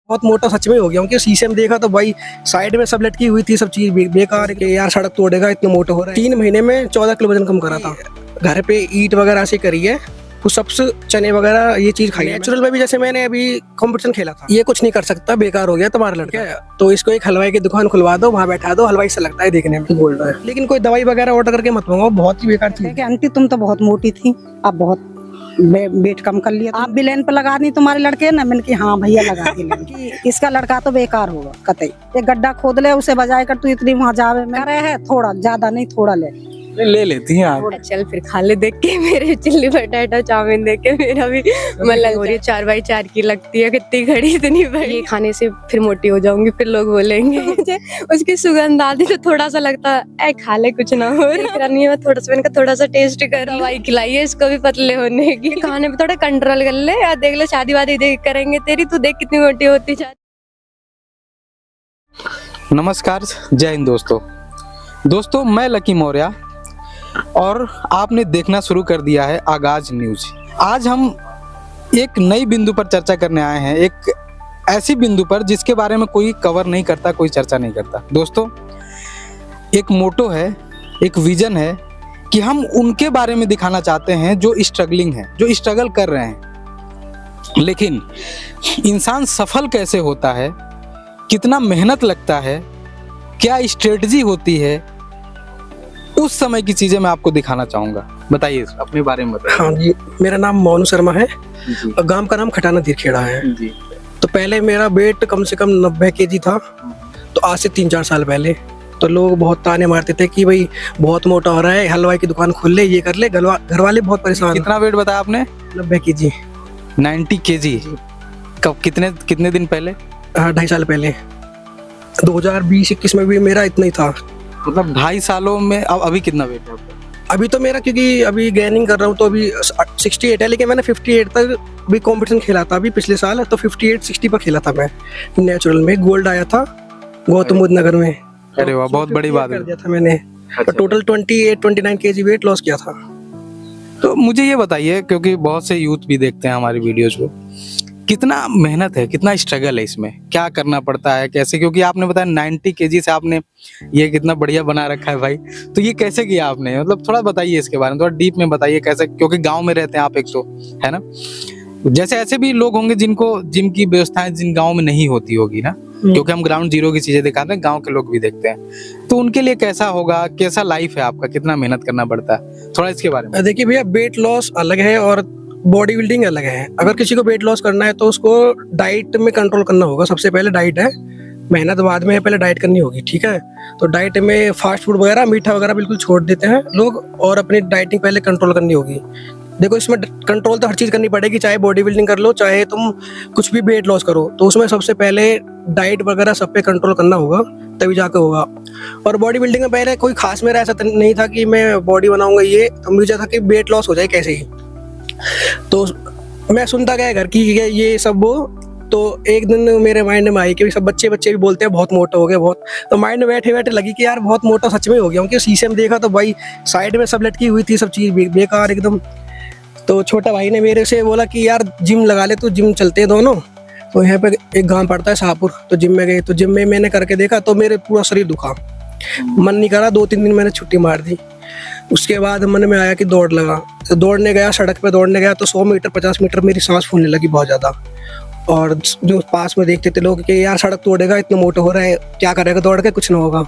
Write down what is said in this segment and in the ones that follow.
बहुत मोटा सच में हो गया क्योंकि शीशे में देखा तो भाई साइड में सब लटकी हुई थी, सब चीज बेकार कि यार सड़क तोड़ेगा, इतना मोटा हो रहा है। 3 महीने में 14 किलो वजन कम करा था। घर पे ईट वगैरह से करी है, कुछ सबसे चने वगैरह ये चीज खाई है। नेचुरल में भी जैसे मैंने अभी कंपटीशन खेला था, ये कुछ नहीं कर सकता, बेकार हो गया तुम्हारा लड़का, तो इसको एक हलवाई की दुकान खुलवा दो, वहाँ बैठा दो, हलवाई से लगता है देखने में बोल रहा है। लेकिन कोई दवाई वगैरह ऑर्डर करके मत मंगाओ, बहुत ही बेकार चीज है। आंटी तुम तो बहुत मोटी थी, अब बहुत वेट कम कर लिया। आप भी लाइन पे लगा दी तुम्हारे लड़के ना, मैंने कि हाँ भैया लगा दी। इसका लड़का तो बेकार होगा कतई। एक गड्ढा खोद ले, उसे बजाय कर तू इतनी वहाँ जावे में रहे है, थोड़ा ज्यादा नहीं, थोड़ा ले लेती हैं आप। चल फिर खा ले, देख के मेरे चिल्ली बटाटा चाउमीन देख के मेरा भी मन लग रही है। 4x4 की लगती है, कितनी घड़ी इतनी बड़ी। ये खाने से फिर मोटी हो जाऊंगी, फिर लोग बोलेंगे मुझे उसकी सुगंध आती तो थोड़ा सा लगता है खा ले कुछ ना हो रहा नहीं है। थोड़ा सा मैंने थोड़ा सा टेस्ट कर, दवाई खिलाई है इसको भी पतले होने की। खाने पे थोड़ा कंट्रोल कर ले यार, देख ले शादी वादी देख करेंगे तेरी, तू देख कितनी मोटी होती जा। नमस्कार, जय हिंद दोस्तों, मैं लकी मौर्य और आपने देखना शुरू कर दिया है आगाज न्यूज। आज हम एक नई बिंदु पर चर्चा करने आए हैं, एक ऐसी बिंदु पर जिसके बारे में कोई कवर नहीं करता, कोई चर्चा नहीं करता। दोस्तों, एक मोटो है, एक विजन है कि हम उनके बारे में दिखाना चाहते हैं जो स्ट्रगलिंग है, जो स्ट्रगल कर रहे हैं। लेकिन इंसान सफल कैसे होता है, कितना मेहनत लगता है, क्या स्ट्रेटजी होती है, उस समय की चीजें मैं आपको दिखाना चाहूंगा। बताइए अपने बारे में बताइए। हाँ जी, मेरा नाम मोनू शर्मा है और गांव का नाम खटाना तीरखेड़ा है जी। तो पहले मेरा वेट कम से कम 90 kg था, तो आज से 3-4 साल पहले तो लोग बहुत ताने मारते थे कि भाई बहुत मोटा हो रहा है, हलवाई की दुकान खोल ले, ये कर ले। घर वाले बहुत परेशान। कितना वेट बताया आपने? 90 kg। 90 kg कब, कितने दिन पहले? 2.5 साल पहले, 2020-21 में भी मेरा इतना ही था। मतलब 2.5 सालों में अभी कितना वेट है आपका? अभी तो मेरा, क्योंकि अभी गेनिंग कर रहा हूँ तो अभी 68 है, लेकिन मैंने 58 तक भी कंपटीशन खेला था अभी पिछले साल, तो 58-60 पर खेला था मैं। नेचुरल में गोल्ड आया था गौतम बुद्ध नगर में। अरे वाह, बहुत बड़ी बात कर दिया था मैंने। तो टोटल 28-29 kg वेट लॉस किया था। तो मुझे ये बताइए, क्योंकि बहुत से यूथ भी देखते हैं हमारी वीडियोज को, कितना मेहनत है, कितना स्ट्रगल है इसमें, क्या करना पड़ता है, कैसे? क्योंकि आपने बताया 90 kg से आपने ये कितना बढ़िया बना रखा है भाई, तो ये कैसे किया आपने? मतलब थोड़ा बताइए इसके बारे में, थोड़ा डीप में बताइए कैसे, क्योंकि गांव में रहते हैं आप, एक तो है ना, जैसे ऐसे भी लोग होंगे जिनको जिम की व्यवस्थाएं जिन गाँव में नहीं होती होगी ना, क्योंकि हम ग्राउंड जीरो की चीजें दिखाते हैं, गाँव के लोग भी देखते हैं, तो उनके लिए कैसा होगा, कैसा लाइफ है आपका, कितना मेहनत करना पड़ता है, थोड़ा इसके बारे में। देखिए भैया, वेट लॉस अलग है और बॉडी बिल्डिंग अलग है। अगर किसी को वेट लॉस करना है तो उसको डाइट में कंट्रोल करना होगा। सबसे पहले डाइट है, मेहनत बाद में है, पहले डाइट करनी होगी, ठीक है। तो डाइट में फास्ट फूड वगैरह, मीठा वगैरह बिल्कुल छोड़ देते हैं लोग, और अपनी डाइटिंग पहले कंट्रोल करनी होगी। देखो, इसमें कंट्रोल तो हर चीज़ करनी पड़ेगी, चाहे बॉडी बिल्डिंग कर लो, चाहे तुम कुछ भी वेट लॉस करो, तो उसमें सबसे पहले डाइट वगैरह सब पे कंट्रोल करना होगा, तभी जाकर होगा। और बॉडी बिल्डिंग में पहले कोई खास मेरा ऐसा नहीं था कि मैं बॉडी बनाऊंगा, ये तो मुझे था कि वेट लॉस हो जाए कैसे ही। तो मैं सुनता गया घर की ये सब वो, तो एक दिन मेरे माइंड में आई कि सब बच्चे भी बोलते हैं बहुत मोटा हो गया बहुत, तो माइंड में बैठे बैठे लगी कि यार बहुत मोटा सच में हो गया, क्योंकि शीशे में देखा तो भाई साइड में सब लटकी हुई थी, सब चीज़ बेकार एकदम। तो छोटा भाई ने मेरे से बोला कि यार जिम लगा ले, तो जिम चलते हैं दोनों। तो यहाँ पे एक गांव पड़ता है शाहपुर, तो जिम में गए, तो जिम में मैंने करके देखा तो मेरे पूरा शरीर दुखा, मन नहीं करा, 2-3 दिन मैंने छुट्टी मार दी। उसके बाद मन में आया कि दौड़ लगा, तो दौड़ने गया, सड़क पे दौड़ने गया, तो 100 मीटर 50 मीटर मेरी सांस फूलने लगी बहुत ज़्यादा। और जो पास में देखते थे लोग कि यार सड़क तोड़ेगा, इतना मोटा हो रहा है, क्या करेगा दौड़ के, कुछ ना होगा।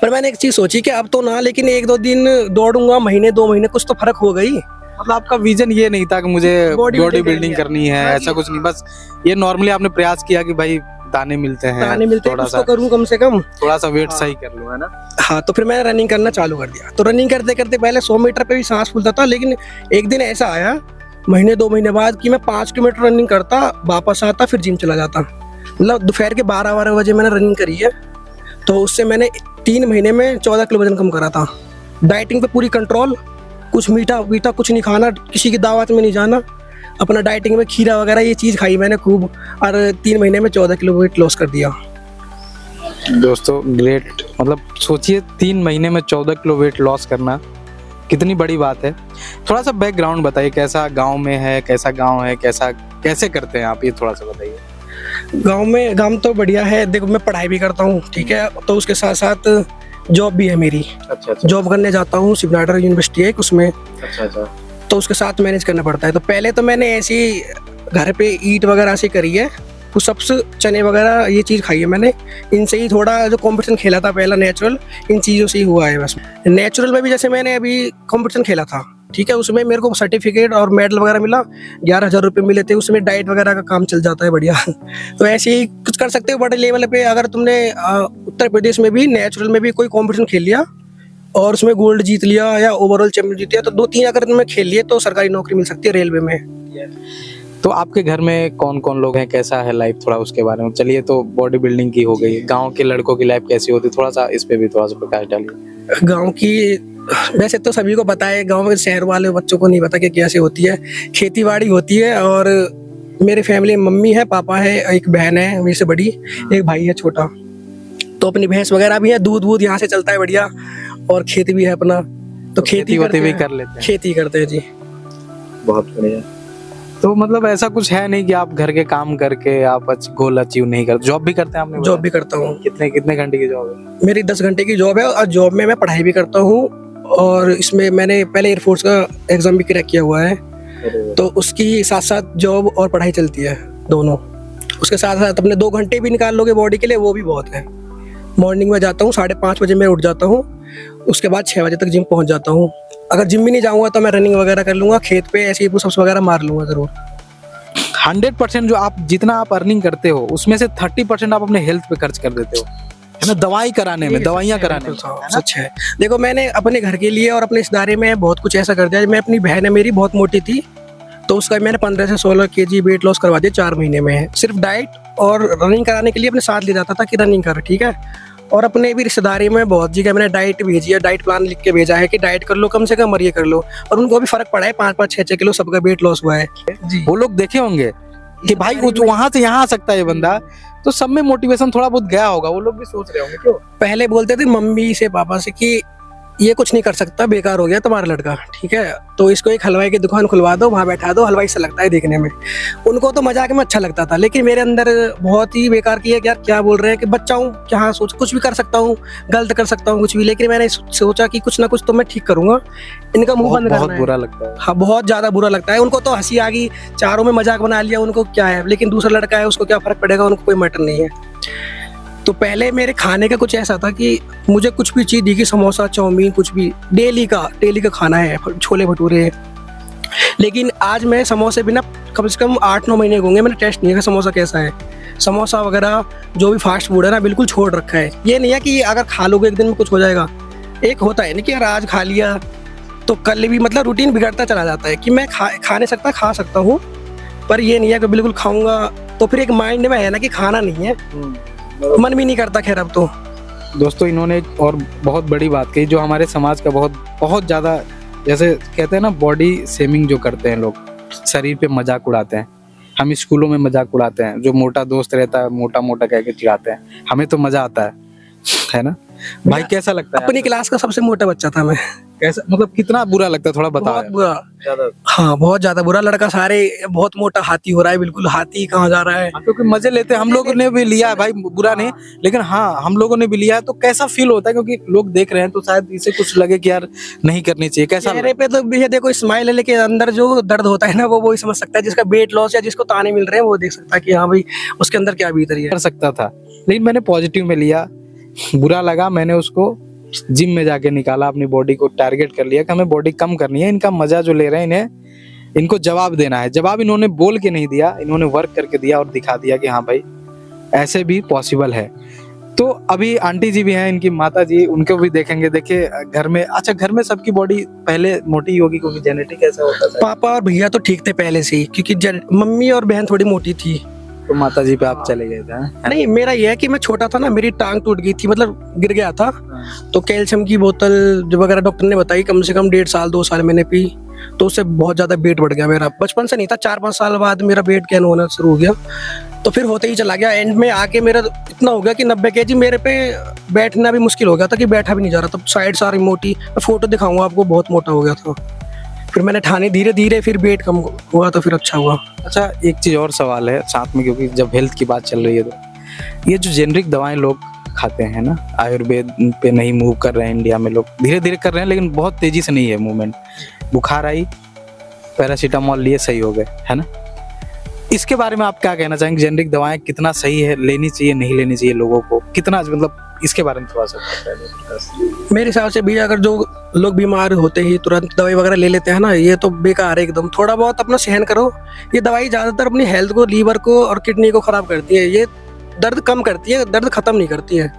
पर मैंने एक चीज़ सोची कि अब तो ना, लेकिन 1-2 दिन दौड़ूंगा, महीने 2 महीने, कुछ तो फर्क हो गई। मतलब आपका विजन ये नहीं था कि मुझे बॉडी बिल्डिंग करनी है, ऐसा कुछ नहीं, बस ये नॉर्मली आपने प्रयास किया कि भाई दाने मिलते हैं, थोड़ा सा करूं, कम से कम थोड़ा सा वेट सही कर लूं, है ना। हाँ, तो फिर मैंने रनिंग करना चालू कर दिया। तो रनिंग करते करते पहले 100 मीटर पे भी सांस फूलता था, लेकिन एक दिन ऐसा आया महीने 2 महीने बाद कि मैं 5 किलोमीटर रनिंग करता, वापस आता, फिर जिम चला जाता। मतलब दोपहर के 12-12 बजे मैंने रनिंग करी है, तो उससे मैंने 3 महीने में 14 किलो वजन कम करा था। डाइटिंग पे पूरी कंट्रोल, कुछ मीठा कुछ नहीं खाना, किसी की दावत में नहीं जाना, अपना डाइटिंग में खीरा वगैरह ये चीज़ खाई मैंने खूब, और 3 महीने में 14 किलो वेट लॉस कर दिया। दोस्तों ग्रेट, मतलब सोचिए 3 महीने में 14 किलो वेट लॉस करना कितनी बड़ी बात है। थोड़ा सा बैकग्राउंड बताइए, कैसा गांव में है, कैसा गांव है, कैसे करते हैं आप, ये थोड़ा सा बताइए। गांव तो बढ़िया है। देखो मैं पढ़ाई भी करता हूँ, ठीक है, तो उसके साथ साथ जॉब भी है मेरी। अच्छा जॉब करने जाता हूँ, शिवनाडर यूनिवर्सिटी है उसमें, अच्छा। तो उसके साथ मैनेज करना पड़ता है। तो पहले तो मैंने ऐसी घर पे ईंट वगैरह से करी है, कुछ सबसे चने वगैरह ये चीज़ खाई है मैंने। इनसे ही थोड़ा जो कंपटीशन खेला था पहला नेचुरल, इन चीज़ों से ही हुआ है बस। नेचुरल में भी जैसे मैंने अभी कंपटीशन खेला था, ठीक है, उसमें मेरे को सर्टिफिकेट और मेडल वगैरह मिला, 11,000 रुपये मिले थे। उसमें डाइट वगैरह का काम चल जाता है बढ़िया। तो ऐसे ही कुछ कर सकते हो बड़े लेवल पे। अगर तुमने उत्तर प्रदेश में भी नेचुरल में भी कोई कॉम्पिटिशन खेल लिया और उसमें गोल्ड जीत लिया या ओवरऑल चैंपियन जीत लिया, तो 2-3 अगर तुमने खेल लिए तो सरकारी नौकरी मिल सकती है रेलवे में। तो आपके घर में कौन कौन लोग हैं, कैसा है लाइफ, थोड़ा उसके बारे में। चलिए, तो बॉडी बिल्डिंग की हो गई, गांव के लड़कों की लाइफ कैसी होती है, थोड़ा सा इस पे भी थोड़ा सा प्रकाश डालिए। गांव की वैसे तो सभी को पता है, गांव के शहर वाले बच्चों को नहीं पता कि कैसे होती है। खेती बाड़ी होती है और मेरी फैमिली में मम्मी है, पापा है, एक बहन है मेरे से बड़ी, एक भाई है छोटा। तो अपनी भैंस वगैरह भी है, दूध वूध यहाँ से चलता है बढ़िया, और खेती भी है अपना। तो खेती होती भी करते कर लेते हैं, हैं। खेती करते हैं जी। बहुत बढ़िया। तो मतलब ऐसा कुछ है नहीं कि आप घर के काम करके आप गोल अचीव नहीं करते। जॉब भी करते हैं आपने? जॉब भी करता हूँ। कितने घंटे की जॉब है? मेरी 10 घंटे की जॉब है और जॉब में मैं पढ़ाई भी करता हूँ, और इसमें मैंने पहले एयरफोर्स का एग्जाम भी क्रैक किया हुआ है। तो उसकी साथ साथ जॉब और पढ़ाई चलती है दोनों। उसके साथ साथ अपने 2 घंटे भी निकाल लोगे बॉडी के लिए, वो भी बहुत है। मॉर्निंग में जाता हूँ, 5:30 बजे मैं उठ जाता हूँ, उसके बाद 6 बजे तक जिम पहुँच जाता हूँ। अगर जिम भी नहीं जाऊँगा तो मैं रनिंग वगैरह कर लूँगा, खेत पे ऐसे ही पुशअप्स वगैरह मार लूँगा ज़रूर। 100% जो आप जितना आप अर्निंग करते हो उसमें से 30% आप अपने हेल्थ पे खर्च कर देते हो, है ना, दवाई कराने में, दवाइयाँ कराने में। सच है। देखो मैंने अपने घर के लिए और अपने रिश्तेदारी में बहुत कुछ ऐसा कर दिया। मैं अपनी बहन है मेरी, बहुत मोटी थी, तो उसका मैंने 15 से 16 kg वेट लॉस करवा दिया 4 महीने में। सिर्फ डाइट और रनिंग कराने के लिए अपने साथ ले जाता था कि रनिंग कर, ठीक है। और अपने भी रिश्तेदारी में बहुत जगह मैंने डाइट भेजी है, डाइट प्लान लिख के भेजा है कि डाइट कर लो कम से कम और ये कर लो, और उनको भी फर्क पड़ा है। 5-5, 6-6 किलो सबका वेट लॉस हुआ है जी। वो लोग देखे होंगे कि भाई वहां से यहाँ आ सकता है ये बंदा, तो सब में मोटिवेशन थोड़ा बहुत गया होगा। वो लोग भी सोच रहे होंगे क्यों। पहले बोलते थे मम्मी से, पापा से कि ये कुछ नहीं कर सकता, बेकार हो गया तुम्हारा लड़का, ठीक है, तो इसको एक हलवाई की दुकान खुलवा दो, वहाँ बैठा दो, हलवाई से लगता है देखने में। उनको तो मजाक में अच्छा लगता था, लेकिन मेरे अंदर बहुत ही बेकार किया कि यार क्या बोल रहे हैं, कि बच्चा हूँ, क्या सोच, कुछ भी कर सकता हूँ, गलत कर सकता हूँ कुछ भी। लेकिन मैंने सोचा कि कुछ ना कुछ तो मैं ठीक करूंगा, इनका मुंह बंद करना है। बहुत बुरा लगता है। हाँ, बहुत ज्यादा बुरा लगता है। उनको तो हंसी आ गई, चारों में मजाक बना लिया, उनको क्या है, लेकिन दूसरा लड़का है उसको क्या फर्क पड़ेगा, उनको कोई मैटर नहीं है। तो पहले मेरे खाने का कुछ ऐसा था कि मुझे कुछ भी चीज़ दिखी, समोसा, चाउमीन, कुछ भी डेली का खाना है, छोले भटूरे। लेकिन आज मैं समोसे बिना कम से कम 8-9 महीने होंगे मैंने टेस्ट नहीं किया समोसा कैसा है। समोसा वगैरह जो भी फास्ट फूड है ना, बिल्कुल छोड़ रखा है। ये नहीं है कि अगर खा लोगे एक दिन में कुछ हो जाएगा। एक होता है ना कि यार आज खा लिया तो कल भी, मतलब रूटीन बिगड़ता चला जाता है कि मैं खा नहीं सकता, खा सकता हूँ, पर ये नहीं है कि बिल्कुल खाऊंगा। तो फिर एक माइंड में है ना कि खाना नहीं है, मन भी नहीं करता। खैर अब तो दोस्तों इन्होंने एक और बहुत बड़ी बात कही जो हमारे समाज का बहुत ज़्यादा, जैसे कहते हैं ना, बॉडी शेमिंग जो करते हैं लोग, शरीर पे मजाक उड़ाते हैं। हम स्कूलों में मजाक उड़ाते हैं, जो मोटा दोस्त रहता है मोटा मोटा कह के चिढ़ाते हैं, हमें तो मजा आता है ना भाई। कैसा लगता है? अपनी क्लास का सबसे मोटा बच्चा था मैं। कैसा, मतलब कितना बुरा लगता है, थोड़ा बताओ। बहुत बुरा, हाँ बहुत ज्यादा बुरा। लड़का सारे बहुत मोटा हाथी हो रहा है, बिल्कुल हाथी कहाँ जा रहा है। क्योंकि मजे लेते हैं, हम लोगों ने भी लिया है भाई, बुरा नहीं, लेकिन हाँ हम लोगों ने भी लिया है। तो कैसा फील होता है, क्योंकि लोग देख रहे हैं तो शायद इसे कुछ लगे कि यार नहीं करनी चाहिए। कैसा चेहरे पे तो ये देखो स्माइल है, लेकिन अंदर जो दर्द होता है ना, वो ही समझ सकता है। जिसका वेट लॉस या जिसको ताने मिल रहे हैं वो देख सकता है कि हाँ भाई उसके अंदर क्या बीत रही है। कर सकता था, लेकिन मैंने पॉजिटिव में लिया। बुरा लगा, मैंने उसको जिम में जाके निकाला, अपनी बॉडी को टारगेट कर लिया कि हमें बॉडी कम करनी है। इनका मजा जो ले रहे हैं, इनको जवाब देना है। जवाब इन्होंने बोल के नहीं दिया, इन्होंने वर्क करके दिया और दिखा दिया कि हाँ भाई ऐसे भी पॉसिबल है। तो अभी आंटी जी भी हैं, इनकी माता जी, उनको भी देखेंगे। देखिए घर में, अच्छा घर में सबकी बॉडी पहले मोटी होगी क्योंकि जेनेटिक ऐसा होता था। पापा और भैया तो ठीक थे पहले से ही, क्योंकि मम्मी और बहन थोड़ी मोटी थी। तो माता जी पे आप चले गए थे? नहीं, मेरा यह है कि मैं छोटा था ना, मेरी टांग टूट गई थी, मतलब गिर गया था। तो कैल्शियम की बोतल जो वगैरह डॉक्टर ने बताई, कम से कम 1.5 साल 2 साल मैंने पी, तो उससे बहुत ज्यादा वेट बढ़ गया मेरा। बचपन से नहीं था, 4-5 साल बाद मेरा वेट गेन होना शुरू हो गया, तो फिर होते ही चला गया। एंड में आके मेरा इतना हो गया कि 90 kg मेरे पे बैठना भी मुश्किल हो गया था, कि बैठा भी नहीं जा रहा था। साइड सारी मोटी, मैं फोटो दिखाऊंगा आपको, बहुत मोटा हो गया था। फिर मैंने ठाने धीरे धीरे, फिर वेट कम हुआ तो फिर अच्छा हुआ। अच्छा, एक चीज़ और सवाल है साथ में, क्योंकि जब हेल्थ की बात चल रही है तो ये जो जेनरिक दवाएं लोग खाते हैं ना, आयुर्वेद पे नहीं मूव कर रहे हैं इंडिया में, लोग धीरे धीरे कर रहे हैं लेकिन बहुत तेजी से नहीं है मूवमेंट। बुखार आई, पैरासीटामोल लिए, सही हो गए, है ना। इसके बारे में आप क्या कहना चाहेंगे? जेनरिक दवाएं कितना सही है, लेनी चाहिए नहीं लेनी चाहिए लोगों को, कितना, मतलब इसके बारे में थोड़ा सा मेरे हिसाब से भी अगर जो लोग बीमार होते ही तुरंत दवाई वगैरह ले लेते हैं ना, ये तो बेकार है एकदम। थोड़ा बहुत अपना सहन करो। ये दवाई ज़्यादातर अपनी हेल्थ को, लीवर को और किडनी को ख़राब करती है। ये दर्द कम करती है, दर्द ख़त्म नहीं करती है।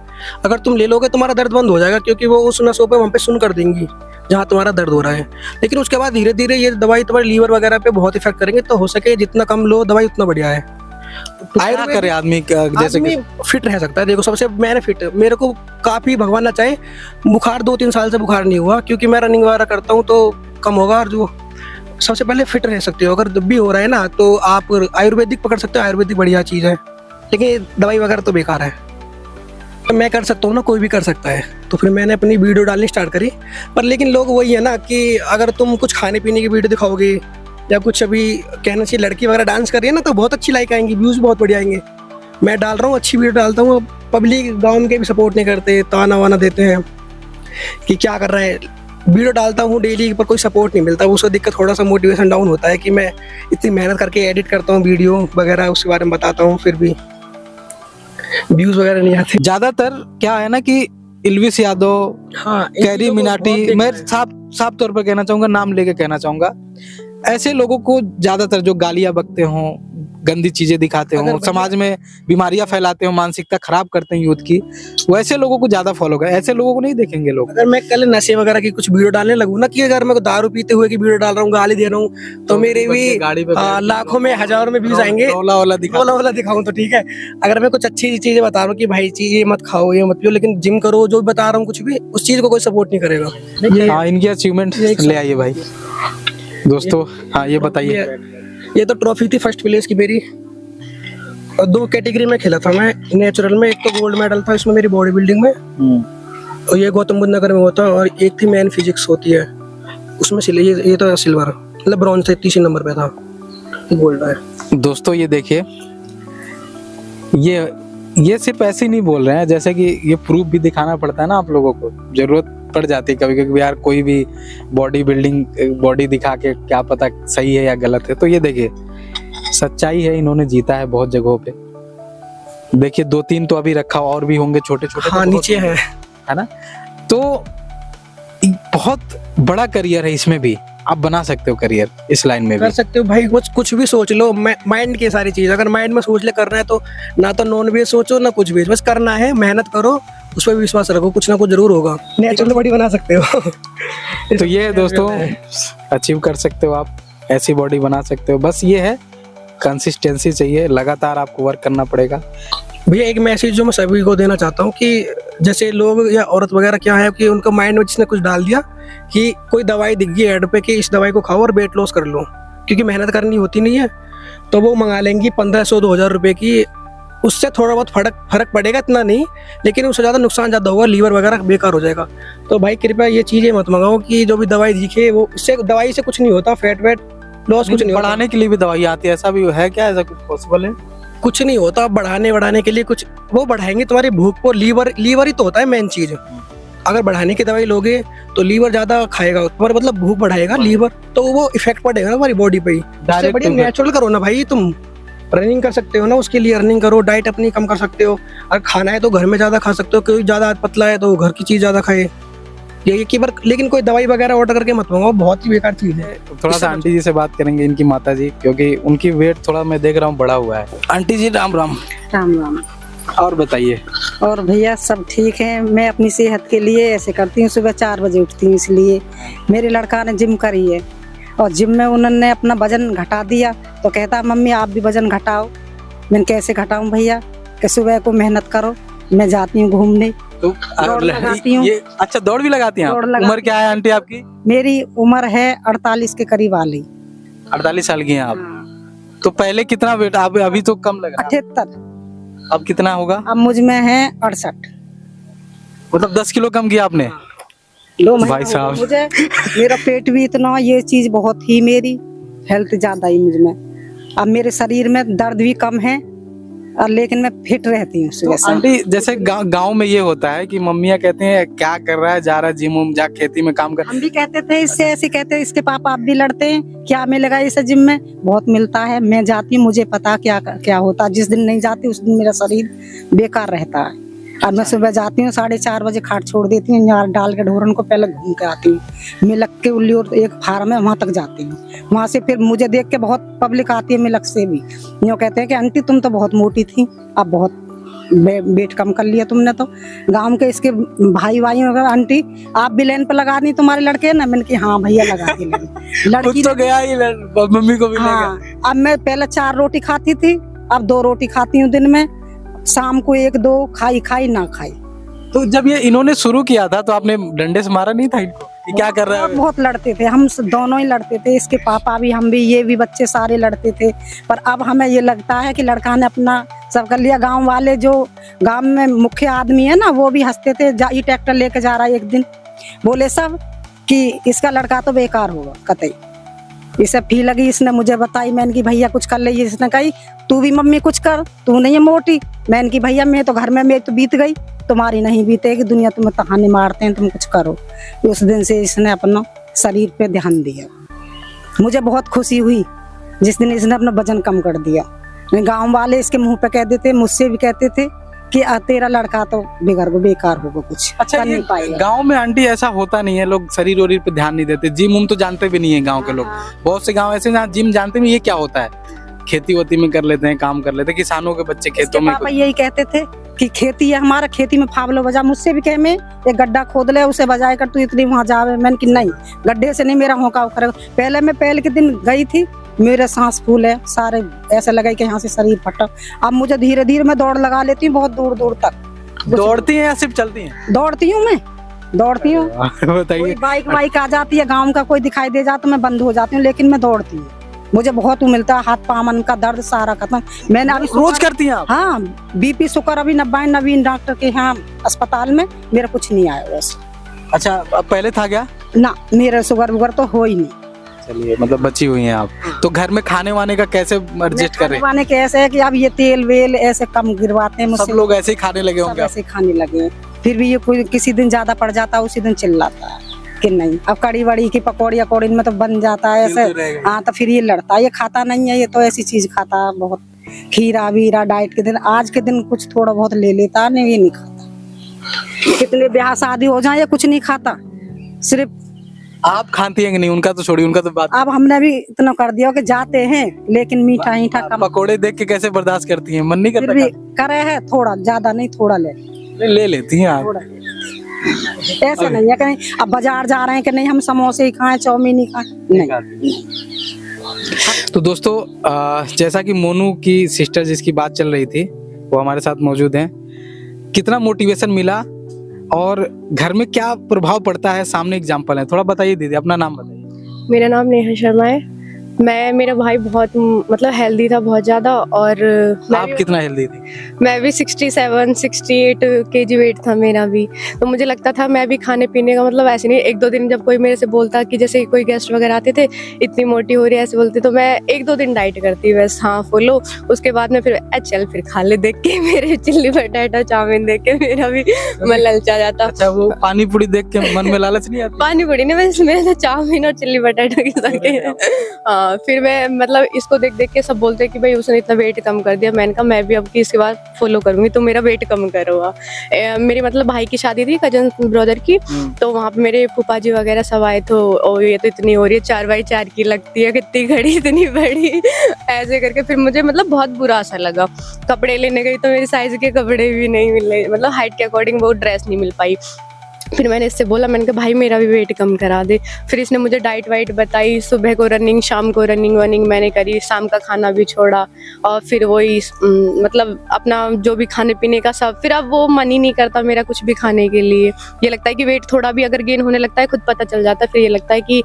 अगर तुम ले लोगे तुम्हारा दर्द बंद हो जाएगा, क्योंकि वो उस नसों पे वहाँ पे सुन कर देंगी जहाँ तुम्हारा दर्द हो रहा है। लेकिन उसके बाद धीरे धीरे ये दवाई तुम्हारे लीवर वगैरह पे बहुत इफेक्ट करेंगे। तो हो सके जितना कम लो दवाई उतना बढ़िया है। क्या करे आदमी जैसे आदमी फिट रह सकता है। देखो सबसे मैंने फिट, मेरे को काफ़ी भगवान ना चाहे बुखार 2-3 साल से बुखार नहीं हुआ, क्योंकि मैं रनिंग वगैरह करता हूँ तो कम होगा। और जो सबसे पहले फिट रह सकते हो। अगर जब भी हो रहा है ना तो आप आयुर्वेदिक पकड़ सकते हो, आयुर्वेदिक बढ़िया चीज़ है। लेकिन दवाई वगैरह तो बेकार है। तो मैं कर सकता हूँ ना, कोई भी कर सकता है। तो फिर मैंने अपनी वीडियो डालनी स्टार्ट करी। पर लेकिन लोग वही है ना कि अगर तुम कुछ खाने पीने की वीडियो दिखाओगे या कुछ, अभी कहना चाहिए लड़की वगैरह डांस कर रही है ना, तो बहुत अच्छी लाइक आएंगी, व्यूज़ बहुत बढ़िया आएंगे। मैं डाल रहा हूँ, अच्छी वीडियो डालता हूँ, पब्लिक गाँव के भी सपोर्ट नहीं करते, ताना वाना देते हैं कि क्या कर रहे हैं। वीडियो डालता हूँ डेली पर कोई सपोर्ट नहीं मिलता। उसको देख कर थोड़ा सा मोटिवेशन डाउन होता है कि मैं इतनी मेहनत करके एडिट करता हूँ वीडियो वगैरह, उसके बारे में बताता हूँ, फिर भी व्यूज़ वगैरह नहीं आते। ज्यादातर क्या है ना कि इल्विस यादव, हाँ, कैरी मिनाटी, मैं साफ तौर पर कहना चाहूंगा, नाम लेके कहना चाहूंगा, ऐसे लोगों को ज्यादातर जो गालियां बकते हों, गंदी चीजें दिखाते हों, समाज में बीमारियां फैलाते हों, मानसिकता खराब करते हैं यूथ की, वैसे लोगों को ज्यादा फॉलो कर। ऐसे लोगों को नहीं देखेंगे लोग। अगर मैं कल नशे वगैरह की कुछ वीडियो डालने लगूँ ना, कि अगर मैं दारू पीते हुए की वीडियो डाल रहा हूँ, गाली दे रहा हूँ, तो मेरे भी लाखों में हजारों में व्यूज आएंगे। वाला दिखाऊं तो ठीक है। अगर मैं कुछ अच्छी चीजें बता रहा हूँ कि भाई चीज ये मत खाओ, ये मत पियो, लेकिन जिम करो, जो बता रहा हूँ कुछ भी, उस चीज को कोई सपोर्ट नहीं करेगा। हाँ, इनकी अचीवमेंट ले आइए भाई दोस्तों। हाँ, ये बताइए। ये तो ट्रॉफी थी फर्स्ट प्लेस की मेरी, और 2 कैटेगरी में खेला था मैं नेचुरल में। एक तो गोल्ड मेडल था इसमें मेरी बॉडी बिल्डिंग में, और ये गौतम बुद्ध नगर में होता, और एक थी मैन फिजिक्स होती है उसमें ये तो सिल्वर, मतलब ब्रॉन्ज थे, 30 नंबर पे था, गोल्ड है। दोस्तों ये देखिए, ये सिर्फ ऐसे ही नहीं बोल रहे हैं, जैसे कि ये प्रूफ भी दिखाना पड़ता है ना, आप लोगों को जरूरत पड़ जाती है कभी कभी यार, कोई भी बॉडी बिल्डिंग बॉडी दिखा के क्या पता सही है या गलत है। तो ये देखिए सच्चाई है, इन्होंने जीता है बहुत जगहों पे। देखिए 2-3 तो अभी रखा, और भी होंगे छोटे छोटे। हाँ, नीचे है ना। तो बहुत बड़ा करियर है, इसमें भी आप बना सकते हो करियर, इस लाइन में कर भी सकते हो भाई। कुछ भी सोच लो, माइंड की सारी चीज, अगर माइंड में सोच ले करना है तो ना तो नॉन वेज सोचो ना कुछ वेज, बस करना है, मेहनत करो, उस पर विश्वास रखो, कुछ ना कुछ जरूर होगा। नेचुरल बॉडी बना सकते हो। तो ये दोस्तों अचीव कर सकते हो आप, ऐसी बॉडी बना सकते हो। बस ये है कंसिस्टेंसी चाहिए, लगातार आपको वर्क करना पड़ेगा। भैया एक मैसेज जो मैं सभी को देना चाहता हूँ कि जैसे लोग या औरत वगैरह क्या है कि उनका माइंड में जिसने कुछ डाल दिया कि कोई दवाई दिख गई ऐड पे कि इस दवाई को खाओ और वेट लॉस कर लो, क्योंकि मेहनत करनी होती नहीं है, तो वो मंगा लेंगी 1500-2000 रुपये की। उससे थोड़ा बहुत फर्क पड़ेगा, इतना नहीं, लेकिन उससे ज़्यादा नुकसान ज़्यादा होगा, लीवर वगैरह बेकार हो जाएगा। तो भाई कृपया ये चीज़ें मत मंगाओ कि जो भी दवाई दिखे वो, इससे दवाई से कुछ नहीं होता, फैट वेट लॉस कुछ नहीं होता। बढ़ाने के लिए भी दवाई आती है, ऐसा भी है क्या? ऐसा कुछ पॉसिबल है? कुछ नहीं होता बढ़ाने के लिए, कुछ वो बढ़ाएंगे तुम्हारी भूख को। लीवर ही तो होता है मेन चीज। अगर बढ़ाने की दवाई लोगे तो लीवर ज्यादा खाएगा तुम्हारा, मतलब भूख बढ़ाएगा लीवर, तो वो इफेक्ट पड़ेगा ना तुम्हारी बॉडी पे ही। इससे बढ़िया नेचुरल करो ना भाई। तुम रनिंग कर सकते हो ना, उसके लिए रनिंग करो, डाइट अपनी कम कर सकते हो। अगर खाना है तो घर में ज्यादा खा सकते हो, कोई ज्यादा पतला है तो घर की चीज ज्यादा खाए। ये की बार, लेकिन कोई दवाई वगैरह ऑर्डर करके मत मंगाओ, बहुत ही बेकार चीज है। थोड़ा सा आंटी जी से बात करेंगे, इनकी माता जी, क्योंकि उनकी वेट थोड़ा मैं देख रहा हूँ बढ़ा हुआ है। आंटी जी राम राम। राम राम। और बताइए। और भैया सब ठीक है। मैं अपनी सेहत के लिए ऐसे करती हूँ, सुबह 4 बजे उठती हूँ, इसलिए मेरे लड़का ने जिम करी है, और जिम में उन्होंने अपना वजन घटा दिया, तो कहता मम्मी आप भी वजन घटाओ। मैंने कैसे घटाऊं भैया, कि सुबह को मेहनत करो, मैं जाती हूँ घूमने, तो दौड़ लगाती हूँ। अच्छा, दौड़ भी लगाती हैं? उम्र क्या है आंटी आपकी? मेरी उम्र है 48 के करीब वाली। 48 साल की हैं आप? तो पहले कितना वेट, आप अभी तो कम लग रहा है। 78। अब कितना होगा? अब मुझ में है 68। मतलब 10 किलो कम किया आपने? 2 महीना भाई हो साहब। गया मुझे, मेरा पेट भी इतना, ये चीज बहुत ही, मेरी हेल्थ ज्यादा ही मुझ में, अब मेरे शरीर में दर्द भी कम है, और लेकिन मैं फिट रहती हूँ तो सुबह शाम। आंटी जैसे गांव में ये होता है कि मम्मियाँ कहते हैं क्या कर रहा है, जा रहा है जिम उम, जा खेती में काम कर। हम भी कहते थे इससे, ऐसे कहते हैं, इसके पापा आप भी लड़ते हैं, क्या मिलेगा इसे जिम में, बहुत मिलता है, मैं जाती हूँ, मुझे पता क्या क्या होता है, जिस दिन नहीं जाती उस दिन मेरा शरीर बेकार रहता है। और मैं सुबह जाती हूँ 4:30 बजे, खाट छोड़ देती हूँ, यहाँ डाल के ढोरन को पहले घूम के आती हूँ, मिलक के उल्ली और एक फार्म है वहाँ तक जाती हूँ, वहाँ से फिर मुझे देख के बहुत पब्लिक आती है मिलक से भी, यूँ कहते हैं कि आंटी तुम तो बहुत मोटी थी, अब बहुत वेट कम कर लिया तुमने तो। गांव के इसके भाई वगैरह, आंटी आप भी लाइन पे लगा दी तुम्हारे लड़के ना, मैंने कि हाँ भैया लगा दी लड़की तो गया ही मम्मी को भी ले गया। हाँ, अब मैं पहले 4 रोटी खाती थी, अब 2 रोटी खाती हूँ दिन में, शाम को 1-2 खाई ना खाई। तो जब ये इन्होंने शुरू किया था तो आपने डंडे से मारा नहीं था इनको कि क्या कर रहा है? बहुत लड़ते थे हम, दोनों ही लड़ते थे, इसके पापा भी, हम भी, ये भी, बच्चे सारे लड़ते थे, पर अब हमें ये लगता है कि लड़का ने अपना सब कर लिया। गांव वाले जो गांव में मुख्य आदमी है ना, वो भी हंसते थे, ये ट्रैक्टर लेके जा रहा है एक दिन, बोले सब कि इसका लड़का तो बेकार होगा कतई। इसे फी लगी, इसने मुझे बताई, मैंने की भैया कुछ कर ले, इसने कही तू भी मम्मी कुछ कर, तू नहीं है मोटी, मैंने की भैया मैं तो घर में, मेरी तो बीत गई, तुम्हारी नहीं बीतेगी, दुनिया तुम्हें तहाने मारते हैं, तुम कुछ करो। उस दिन से इसने अपना शरीर पे ध्यान दिया, मुझे बहुत खुशी हुई जिस दिन इसने अपना वजन कम कर दिया। गांव वाले इसके मुंह पे कह देते, मुझसे भी कहते थे कि तेरा लड़का तो बेकार होगा, कुछ अच्छा, कर ये नहीं पाएगा। गांव में आंटी ऐसा होता नहीं है, लोग शरीर वरीर पे ध्यान नहीं देते, जिम उम तो जानते भी नहीं है गांव के लोग। बहुत से गांव ऐसे जहाँ जिम जानते भी ये क्या होता है, खेती वोती में कर लेते हैं, काम कर लेते हैं, किसानों के बच्चे खेतों में। पापा यही कहते थे कि खेती है हमारा, खेती में फावलो बजा, मुझसे भी कहे मैं एक गड्ढा खोद ले, उसे बजाए कर तू इतनी वहां जावे, मैंने कि नहीं, गड्ढे से नहीं मेरा होका उखड़ेगा। पहले मैं पहले के दिन गई थी, मेरे सांस फूल है सारे, ऐसा लगा कि यहाँ से शरीर फटा। अब मुझे धीरे धीरे मैं दौड़ लगा लेती हूँ, बहुत दूर दूर तक। दौड़ती हैं या सिर्फ चलती हैं? दौड़ती हूँ मैं, दौड़ती हूँ, बताइए। बाइक आ जाती है, गाँव का कोई दिखाई दे जाता तो मैं बंद हो जाती हूँ, लेकिन मैं दौड़ती हूँ, मुझे बहुत मिलता है, हाथ पामन का दर्द सारा खत्म। मैंने अभी रोज करती हैं आप? हाँ, बीपी शुगर अभी नवीन डॉक्टर के यहाँ अस्पताल में, मेरा कुछ नहीं आया वैसे। अच्छा, अब पहले था क्या? ना, मेरा शुगर वुगर तो हो ही नहीं। चलिए, मतलब बची हुई हैं आप। तो घर में खाने वाने का कैसे एडजस्ट कर रहे हैं? खाने के ऐसे है कि अब ये तेल वेल ऐसे कम गिरवाते हैं मुझसे, सब लोग ऐसे ही खाने लगे सब होंगे? ऐसे खाने लगे हैं। फिर भी ये कोई किसी दिन ज्यादा पड़ जाता है, उसी दिन चिल्लाता है कि नहीं, अब कड़ी वड़ी की पकौड़ी अकौड़ी में तो बन जाता है ऐसे। हाँ, तो फिर ये लड़ता है, ये खाता नहीं है, ये तो ऐसी चीज खाता है बहुत, खीरा वीरा डाइट के दिन, आज के दिन कुछ थोड़ा बहुत ले लेता, नहीं ये नहीं खाता। कितने ब्याह शादी हो जाए ये कुछ नहीं खाता, सिर्फ। आप खाती हैं कि नहीं? उनका तो छोड़िए, उनका तो बात। अब हमने भी इतना कर दिया कि जाते हैं, लेकिन मीठा मीठा कम। पकोड़े देख के कैसे बर्दाश्त करती हैं? मन नहीं फिर करता? भी करे है थोड़ा, ज्यादा नहीं, थोड़ा ले लेती हैं आप? थोड़ा ले लेते हैं। ऐसे नहीं है कहीं अब बाजार जा रहे हैं कि नहीं हम समोसे ही खाएं, चाउमीन ही खाएं, नहीं। तो दोस्तों, जैसा कि मोनू की सिस्टर जिसकी बात चल रही थी वो हमारे साथ मौजूद हैं। कितना मोटिवेशन मिला और घर में क्या प्रभाव पड़ता है, सामने एग्जांपल है, थोड़ा बताइए दीदी, अपना नाम बताइए। मेरा नाम नेहा शर्मा है। मेरा भाई बहुत मतलब हेल्दी था बहुत ज़्यादा, और आप कितना हेल्दी थी? मैं भी 67-68 kg वेट था मेरा भी। तो मुझे लगता था मैं भी खाने पीने का मतलब ऐसे नहीं, 1-2 दिन जब कोई मेरे से बोलता कि जैसे कोई गेस्ट वगैरह आते थे इतनी मोटी हो रही है ऐसे बोलते, तो मैं 1-2 दिन डाइट करती बस, हाँ फॉलो। उसके बाद में फिर चल फिर खा ले, देख के मेरे चिल्ली पटाटा चाउमीन देख के मेरा भी मन ललचा जाता। अच्छा, वो पानी पूरी देख के मन में लालच नहीं आती? पानी पूरी नहीं, बस मैं चाउमीन और चिल्ली पटाटा के साथ। फिर मैं मतलब इसको देख देख के सब बोलते कि भाई उसने इतना वेट कम कर दिया। मैंने कहा मैं भी अब की इसके बाद फॉलो करूंगी, तो मेरा वेट कम करो। मेरे मतलब भाई की शादी थी कजन ब्रदर की, तो वहाँ पे मेरे फूफा जी वगैरह सब आए, तो ओ ये तो इतनी हो रही है, 4x4 की लगती है, कितनी घड़ी इतनी बड़ी, ऐसे करके फिर मुझे मतलब बहुत बुरा असर लगा। कपड़े लेने गई तो मेरी साइज के कपड़े भी नहीं मिले, मतलब हाइट के अकॉर्डिंग वो ड्रेस नहीं मिल पाई। फिर मैंने इससे बोला, मैंने कहा भाई मेरा भी वेट कम करा दे। फिर इसने मुझे डाइट वाइट बताई, सुबह को रनिंग, शाम को रनिंग वनिंग मैंने करी, शाम का खाना भी छोड़ा, और फिर वही मतलब अपना जो भी खाने पीने का सब। फिर अब वो मन ही नहीं करता मेरा कुछ भी खाने के लिए। ये लगता है कि वेट थोड़ा भी अगर गेन होने लगता है खुद पता चल जाता है, फिर ये लगता है कि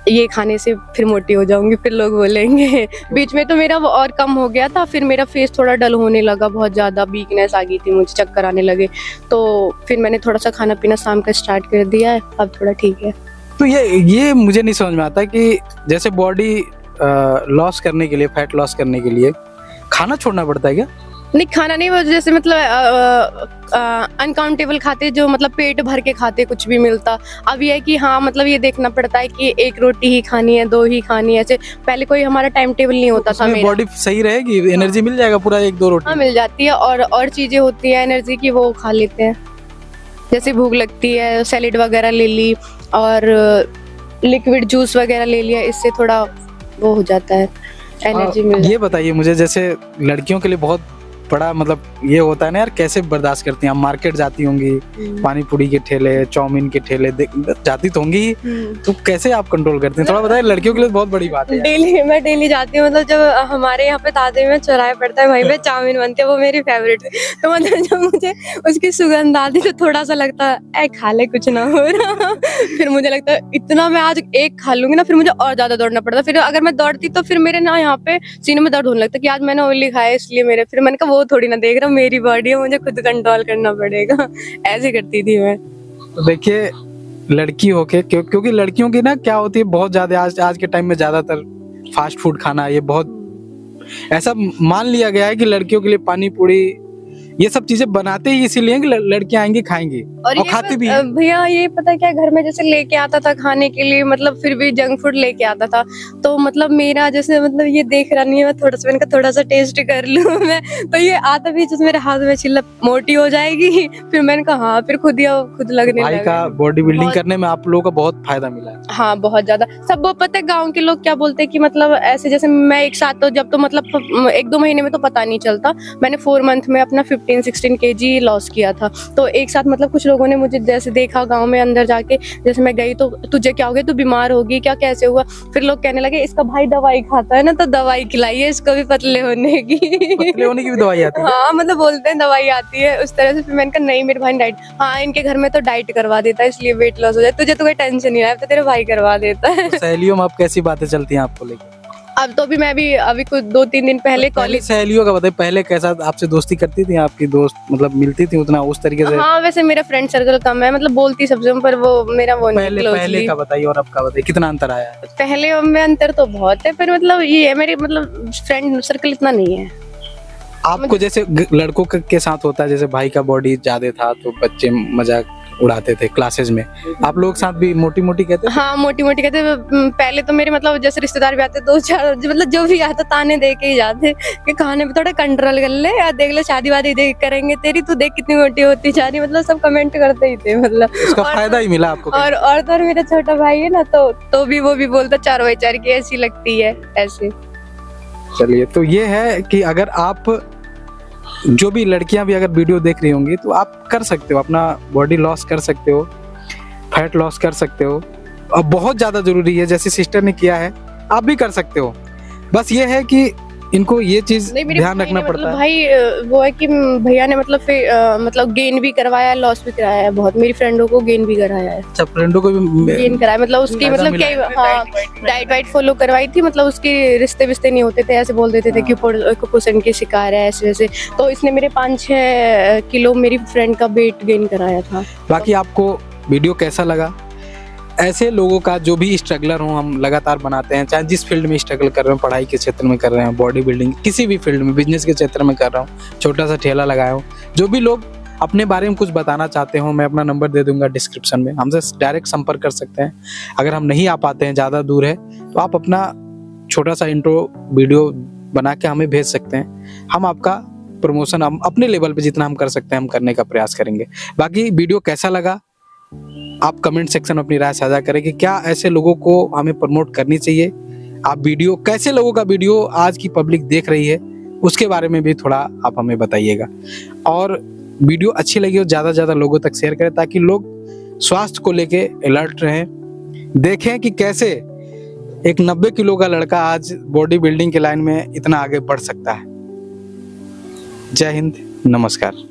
ये खाने से फिर मोटी हो जाऊंगी, फिर लोग बोलेंगे। बीच में तो मेरा वो और कम हो गया था, फिर मेरा फेस थोड़ा डल होने लगा, बहुत ज़्यादा वीकनेस आ गई थी, मुझे चक्कर आने लगे, तो फिर मैंने थोड़ा सा खाना पीना शाम का स्टार्ट कर दिया है, अब थोड़ा ठीक है। तो ये मुझे नहीं समझ में आता कि जैसे बॉडी लॉस करने के लिए, फैट लॉस करने के लिए खाना छोड़ना पड़ता है क्या? नहीं, खाना नहीं, वो जैसे मतलब अनकाउंटेबल खाते, जो मतलब पेट भर के खाते, कुछ भी मिलता। अब ये है कि हाँ मतलब ये देखना पड़ता है कि एक रोटी ही खानी है, 2 ही खानी है, ऐसे पहले कोई हमारा टाइम टेबल नहीं होता था मेरा। बॉडी सही रहेगी, एनर्जी मिल जाएगा पूरा 1-2 रोटी? हाँ मिल जाती है, और चीजें होती है एनर्जी की, वो खा लेते हैं। जैसे भूख लगती है, सैलेड वगैरह ले ली और लिक्विड जूस वगैरह ले लिया, इससे थोड़ा वो हो जाता है, एनर्जी मिल जाती है। ये बताइए मुझे, जैसे लड़कियों के लिए बहुत बड़ा मतलब ये होता है ना यार, कैसे बर्दाश्त करती हैं? आप मार्केट जाती होंगी, पानी पूरी के ठेले, चाउमीन के ठेले जाती तो होंगी ही, तो कैसे आप कंट्रोल करती हैं? थोड़ा बताइए, लड़कियों के लिए बहुत बड़ी बात है। मैं डेली जाती हूँ, मतलब जब हमारे यहाँ पे ताजे में चौराहे पड़ता है, वहीं पे चाउमीन बनती है, वो मेरी फेवरेट है। तो मतलब जब मुझे उसकी सुगंध आती तो थोड़ा सा लगता है खा ले, कुछ ना हो रहा। फिर मुझे लगता है इतना मैं आज एक खा लूंगी ना, फिर मुझे और ज्यादा दौड़ना पड़ता। फिर अगर मैं दौड़ती तो फिर मेरे ना यहाँ पे सीने में दर्द होने लगता कि आज मैंने ऑयली खाया इसलिए मेरे, फिर मैंने कहा वो थोड़ी ना देख रहा, मेरी बॉडी है, मुझे खुद कंट्रोल करना पड़ेगा। ऐसे करती थी मैं। तो देखिए, लड़की होके क्योंकि लड़कियों की ना क्या होती है, बहुत ज्यादा आज के टाइम में ज्यादातर फास्ट फूड खाना, ये बहुत ऐसा मान लिया गया है कि लड़कियों के लिए पानी पूरी ये सब चीजें बनाते ही इसीलिए कि लड़कियां आएंगी खाएंगी और खाती भी हैं। भैया ये पता है क्या, घर में जैसे लेके आता था खाने के लिए, मतलब फिर भी जंक फूड लेके आता था, तो मतलब मेरा जैसे मतलब ये देख रहा नहीं है, मैं मैंने कहा थोड़ा सा टेस्ट कर लूं मैं, तो ये आता भी जैसे मेरे हाथ में छिल्ला, मोटी हो जाएगी। फिर मैंने कहा हाँ, फिर खुद लगने लगा। भाई का बॉडी बिल्डिंग करने में आप लोगों का बहुत फायदा मिला है। हाँ बहुत ज्यादा। सब वो पता है, गाँव के लोग क्या बोलते हैं कि मतलब ऐसे जैसे मैं एक साथ, तो जब तो मतलब 1-2 महीने में तो पता नहीं चलता, मैंने 4 मंथ में अपना 15-16 kg लॉस किया था। तो एक साथ मतलब कुछ लोगों ने मुझे जैसे देखा गांव में अंदर जाके, जैसे मैं गई तो तुझे क्या हो गया, तू बीमार होगी क्या, कैसे हुआ? फिर लोग कहने लगे इसका भाई दवाई खाता है ना, तो दवाई खिलाइए इसको भी पतले होने की। पतले होने की भी दवाई आती है? हाँ मतलब बोलते हैं दवाई आती है उस तरह से। फिर मैंने कहा नहीं, मेरे भाई डाइट, हाँ इनके घर में तो डाइट करवा देता है इसलिए वेट लॉस हो जाए, तुझे तो कोई टेंशन नहीं है, तो तेरे भाई करवा देता है। सहेलियों में आप कैसी बातें चलती हैं आपको लेकर? अब तो भी मैं भी अभी कुछ 2-3 दिन पहले कॉलेज। सहेलियों का बताइए, पहले कैसा आपसे दोस्ती करती थी आपकी दोस्त, मतलब मिलती थी उतना उस तरीके से? हाँ वैसे मेरा फ्रेंड सर्कल कम है, मतलब बोलती सबसे, पर वो मेरा वो नहीं क्लोजली। पहले का बताइए और अब का बताइए, कितना अंतर आया है? पहले में अंतर तो बहुत है, पर मतलब ये है मेरे मतलब फ्रेंड सर्कल इतना नहीं है। आपको जैसे लड़कों के साथ होता है, जैसे भाई का बॉडी ज्यादा था तो बच्चे मजाक उड़ाते थे क्लासेस में, आप लोग साथ भी मोटी मोटी कहते? हाँ मोटी मोटी कहते। पहले तो मेरे मतलब जैसे रिश्तेदार भी आते, 2-4 मतलब जो भी आता ताने दे के ही जाते कि खाने पे थोड़ा कंट्रोल कर ले यार, देख ले शादी वादी देख करेंगे तेरी, तू देख कितनी मोटी होती जा रही, मतलब सब कमेंट करते ही थे मतलब। इसका फायदा ही मिला आपको? और तो मेरा छोटा भाई है ना, तो भी वो भी बोलता 4x4 की ऐसी लगती है ऐसे। चलिए, तो ये है कि अगर आप जो भी लड़कियां भी अगर वीडियो देख रही होंगी तो आप कर सकते हो, अपना बॉडी लॉस कर सकते हो, फैट लॉस कर सकते हो। अब बहुत ज़्यादा ज़रूरी है, जैसे सिस्टर ने किया है आप भी कर सकते हो। बस ये है कि इनको ये चीज ध्यान रखना पड़ता है। भाई वो है कि भैया ने मतलब फिर मतलब गेन भी करवाया, लॉस भी कराया है बहुत। मेरी फ्रेंडों को गेन भी कराया है। अच्छा, फ्रेंडों को भी गेन कराया, मतलब उसकी मतलब क्या, हाँ डाइट वाइट फॉलो करवाई थी, मतलब उसके रिश्ते विश्ते नहीं होते थे, ऐसे बोल देते थे कि कुपोषण की शिकार है ऐसे वैसे। तो इसने मेरे 5-6 किलो मेरी फ्रेंड का वेट गेन कराया था। बाकी आपको वीडियो कैसा लगा? ऐसे लोगों का जो भी स्ट्रगलर हो हम लगातार बनाते हैं, चाहे जिस फील्ड में स्ट्रगल कर रहे हो, पढ़ाई के क्षेत्र में कर रहे हैं, बॉडी बिल्डिंग, किसी भी फील्ड में, बिजनेस के क्षेत्र में कर रहा हूँ, छोटा सा ठेला लगाया हूँ, जो भी लोग अपने बारे में कुछ बताना चाहते हो, मैं अपना नंबर दे दूंगा डिस्क्रिप्शन में, हमसे डायरेक्ट संपर्क कर सकते हैं। अगर हम नहीं आ पाते हैं, ज़्यादा दूर है, तो आप अपना छोटा सा इंट्रो वीडियो बना के हमें भेज सकते हैं। हम आपका प्रमोशन हम अपने लेवल पे जितना हम कर सकते हैं हम करने का प्रयास करेंगे। बाकी वीडियो कैसा लगा आप कमेंट सेक्शन में अपनी राय साझा करें कि क्या ऐसे लोगों को हमें प्रमोट करनी चाहिए। आप वीडियो कैसे लोगों का वीडियो आज की पब्लिक देख रही है उसके बारे में भी थोड़ा आप हमें बताइएगा। और वीडियो अच्छी लगी हो ज़्यादा से ज़्यादा लोगों तक शेयर करें ताकि लोग स्वास्थ्य को लेके अलर्ट रहें, देखें कि कैसे एक 90 किलो का लड़का आज बॉडी बिल्डिंग के लाइन में इतना आगे बढ़ सकता है। जय हिंद, नमस्कार।